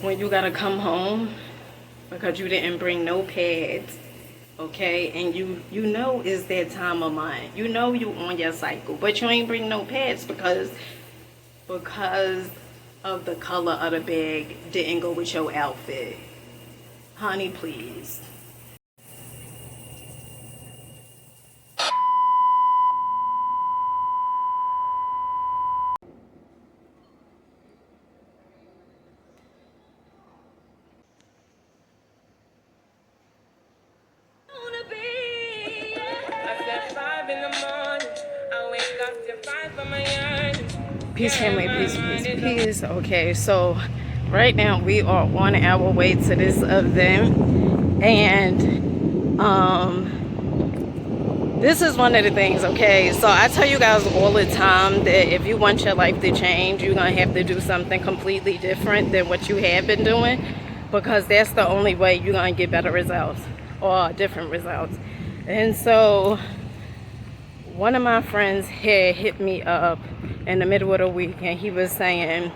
when you gotta come home because you didn't bring no pads, okay, and you know it's that time of month, you know you on your cycle, but you ain't bring no pads because of the color of the bag didn't go with your outfit. Honey, please. Peace, family, peace, peace, peace. Okay, so right now we are on our way to this event, and this is one of the things, okay? So I tell you guys all the time that if you want your life to change, you're gonna have to do something completely different than what you have been doing, because that's the only way you're gonna get better results or different results. And so one of my friends had hit me up in the middle of the week, and he was saying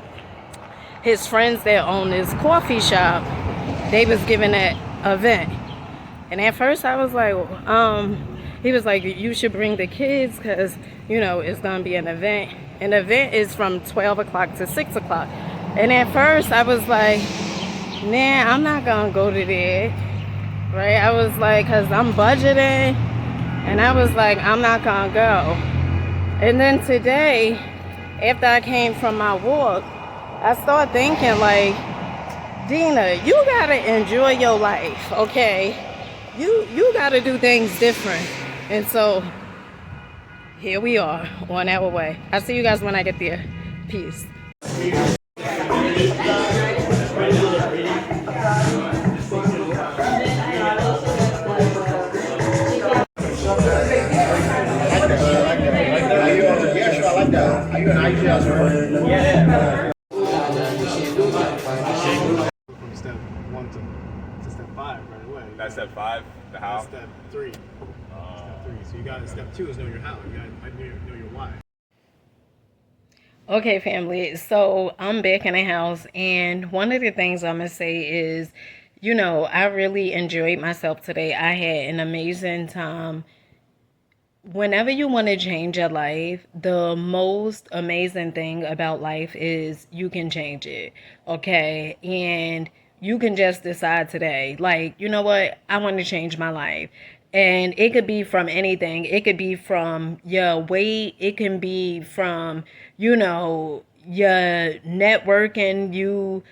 his friends that own this coffee shop, they was giving an event. And at first I was like, he was like, you should bring the kids because, you know, it's going to be an event. An event is from 12 o'clock to 6 o'clock. And at first I was like, nah, I'm not going to go to that. Right? I was like, because I'm budgeting. And I was like, I'm not going to go. And then today, after I came from my walk, I started thinking like, Dina, you got to enjoy your life, okay? You got to do things different. And so here we are on our way. I'll see you guys when I get there. Peace. Are you an IGL? Yeah. From step 1 to step 5 right away. That's step 5, the how? That's step 3. Step 3. So you got step 2 is know your how. You got to know your why. Okay, family. So I'm back in the house, and one of the things I'm going to say is, you know, I really enjoyed myself today. I had an amazing time. Whenever you want to change your life, the most amazing thing about life is you can change it, okay? And you can just decide today, like, you know what? I want to change my life. And it could be from anything. It could be from your weight. It can be from, you know, your networking.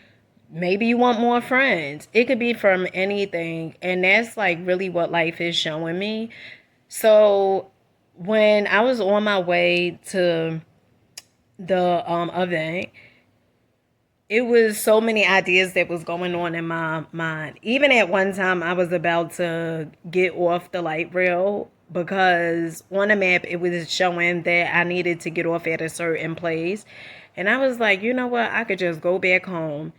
Maybe you want more friends. It could be from anything. And that's like really what life is showing me. So when I was on my way to the event, it was so many ideas that was going on in my mind. Even at one time, I was about to get off the light rail because on the map, it was showing that I needed to get off at a certain place. And I was like, you know what? I could just go back home.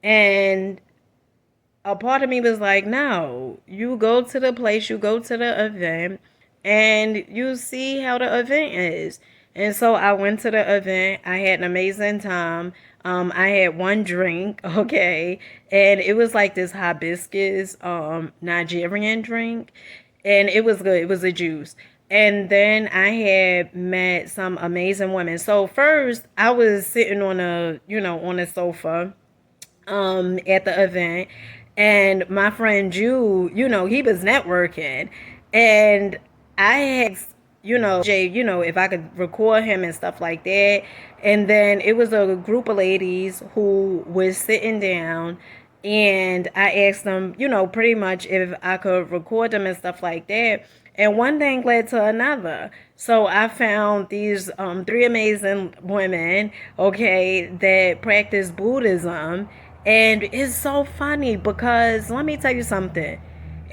And a part of me was like, no, you go to the place, you go to the event, and you see how the event is. And so I went to the event. I had an amazing time. I had one drink, okay, and it was like this hibiscus Nigerian drink, and it was good. It was a juice. And then I had met some amazing women. So first, I was sitting on a sofa at the event, and my friend Jude, you know, he was networking, and I asked, you know, Jay, you know, if I could record him and stuff like that. And then it was a group of ladies who was sitting down, and I asked them, you know, pretty much if I could record them and stuff like that. And one thing led to another. So I found these 3 amazing women, okay, that practice Buddhism. And it's so funny because let me tell you something.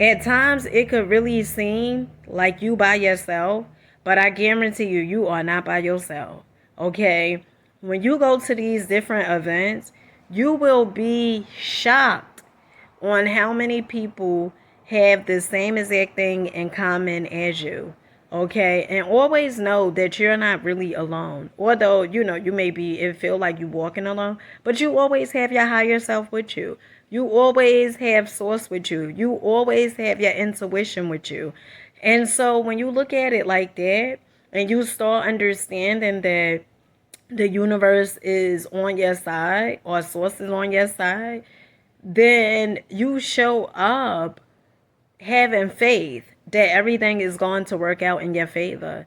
At times, it could really seem like you by yourself, but I guarantee you, you are not by yourself, okay? When you go to these different events, you will be shocked on how many people have the same exact thing in common as you, Okay, and always know that you're not really alone. Although, you may be, it feel like you walking alone, but you always have your higher self with you. You always have source with you. You always have your intuition with you. And so when you look at it like that, and you start understanding that the universe is on your side or source is on your side, then you show up having faith that everything is going to work out in your favor.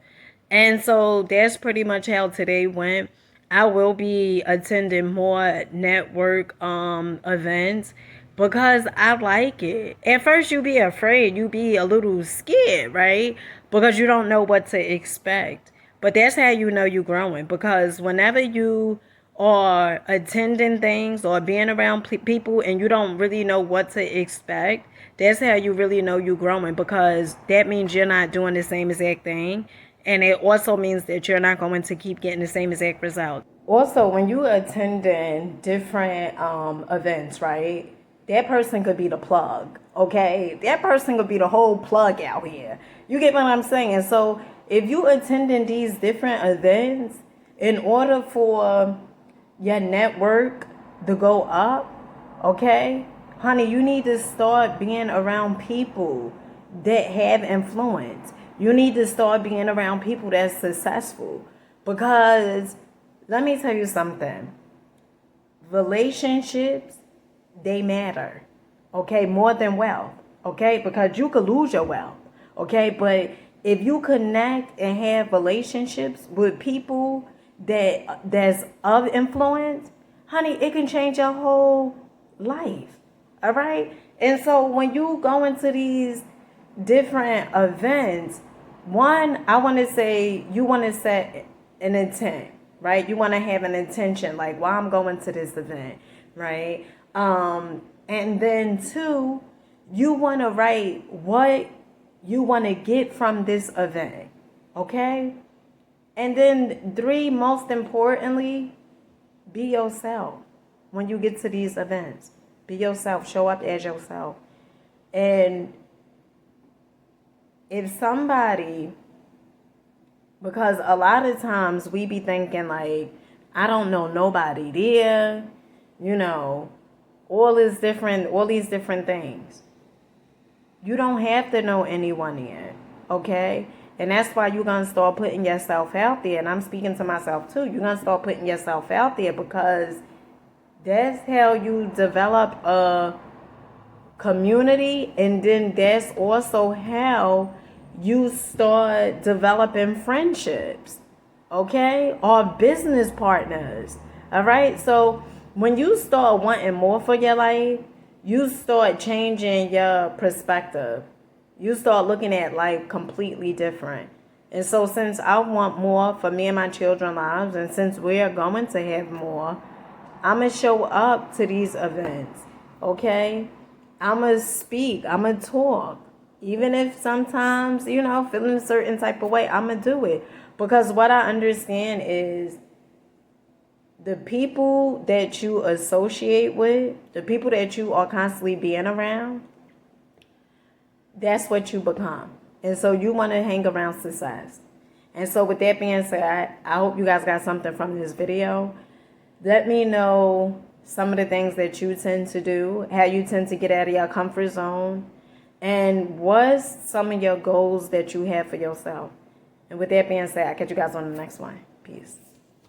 And so that's pretty much how today went. I will be attending more network events because I like it. At first you be afraid, you be a little scared, right? Because you don't know what to expect. But that's how you know you're growing, because whenever you are attending things or being around people and you don't really know what to expect, that's how you really know you're growing, because that means you're not doing the same exact thing. And it also means that you're not going to keep getting the same exact result. Also, when you attending different events, right? That person could be the plug, okay? That person could be the whole plug out here. You get what I'm saying? So if you attending these different events, in order for your network to go up, okay, honey, you need to start being around people that have influence. You need to start being around people that's successful, because let me tell you something. Relationships, they matter, okay, more than wealth, okay, because you could lose your wealth, okay, but if you connect and have relationships with people that's of influence, honey, it can change your whole life. All right. And so when you go into these different events, one, I want to say, you want to set an intent, right? You want to have an intention, like, why I'm going to this event, right? And then two, you want to write what you want to get from this event, okay? And then three, most importantly, be yourself when you get to these events. Be yourself. Show up as yourself. And if somebody, because a lot of times we be thinking like, I don't know nobody there, all these different things. You don't have to know anyone there, okay? And that's why you're going to start putting yourself out there. And I'm speaking to myself too. You're going to start putting yourself out there, because that's how you develop a community. And then that's also how you start developing friendships, okay? Or business partners, all right? So when you start wanting more for your life, you start changing your perspective. You start looking at life completely different. And so since I want more for me and my children's lives, and since we are going to have more, I'm going to show up to these events, okay? I'm going to speak. I'm going to talk. Even if sometimes, feeling a certain type of way, I'm going to do it. Because what I understand is the people that you associate with, the people that you are constantly being around, that's what you become. And so you want to hang around success. And so with that being said, I hope you guys got something from this video. Let me know some of the things that you tend to do, how you tend to get out of your comfort zone, and what's some of your goals that you have for yourself. And with that being said, I'll catch you guys on the next one. Peace.